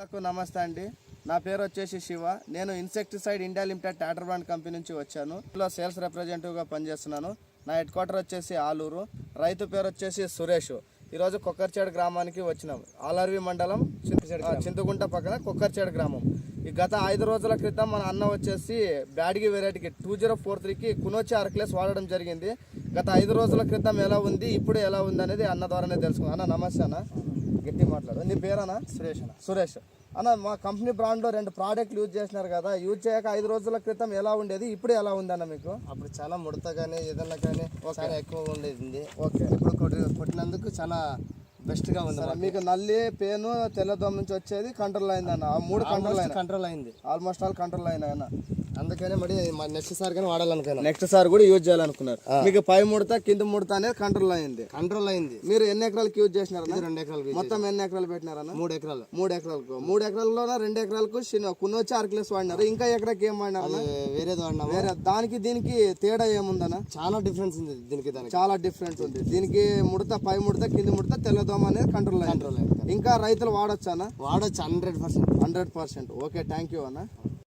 నమస్తే అండి, నా పేరు వచ్చేసి శివ. నేను ఇన్సెక్టిసైడ్ ఇండియా లిమిటెడ్ టాటర్ బ్రాండ్ కంపెనీ నుంచి వచ్చాను. ఇందులో సేల్స్ రిప్రజెంటేటివ్గా పనిచేస్తున్నాను. నా హెడ్ క్వార్టర్ వచ్చేసి ఆలూరు. రైతు పేరు వచ్చేసి సురేష్. ఈరోజు కొక్కర్చేడు గ్రామానికి వచ్చినాం. ఆలర్వి మండలం చింతగుంట పక్కన కొక్కర్చేడు గ్రామం. ఈ గత 5 రోజుల క్రితం మన అన్న వచ్చేసి బ్యాడ్గి వెరైటీకి 2043కి కునోచి ఆర్క్లెస్ వాడడం జరిగింది. గత 5 రోజుల క్రితం ఎలా ఉంది, ఇప్పుడు ఎలా ఉంది అనేది అన్న ద్వారానే తెలుసుకుందాం. అన్న నమస్తే అన్న, గట్టి మాట్లాడు. నీ పేరన్నా? సురేష్ అన్న. సురేష్ అన్న, మా కంపెనీ బ్రాండ్లో 2 ప్రోడక్ట్లు యూజ్ చేసినారు కదా, యూజ్ చేయక 5 రోజుల క్రితం ఎలా ఉండేది, ఇప్పుడు ఎలా ఉంది అన్న మీకు? అప్పుడు చాలా ముడత కానీ ఏదన్నా కానీ చాలా ఎక్కువగా ఉండేది. ఓకే, ఇప్పుడు కొట్టినందుకు చాలా బెస్ట్గా ఉంది. మీకు నల్లి పేను తెల్లదోమ నుంచి వచ్చేది కంట్రోల్ అయింది అన్న. 3 కంట్రోల్ అయింది, ఆల్మోస్ట్ ఆల్ కంట్రోల్ అయినాయి అన్న. అందుకనే మరి నెక్స్ట్ సారి కానీ వాడాలనుకున్నాను. నెక్స్ట్ సార్ కూడా యూజ్ చేయాలనుకున్నారు. మీకు పై ముడత కింద ముడత అనేది కంట్రోల్ అయింది. మీరు ఎన్ని ఎకరాలకు యూజ్ చేసినారు? 2 ఎకరాలు. మొత్తం ఎన్ని ఎకరాలు పెట్టినారన్న? 3 ఎకరాలు. 3 ఎకరాలకు. 3 ఎకరాల్లో 2 ఎకరాలకు కునోచి ఆర్క్లెస్ వాడినారు. ఇంకా ఎకరాకి ఏం వాడినారు? వేరేది వాడినా. వేరే దానికి దీనికి తేడా ఏముందన్న? చాలా డిఫరెన్స్ ఉంది దానికి. చాలా డిఫరెన్స్ ఉంది. దీనికి ముడత పై ముడత కింద ముడత తెల్లదోమ అనేది కంట్రోల్ అయింది. ఇంకా రైతులు వాడొచ్చా? వాడచ్చు 100%. ఓకే, థ్యాంక్ యూ అన్న.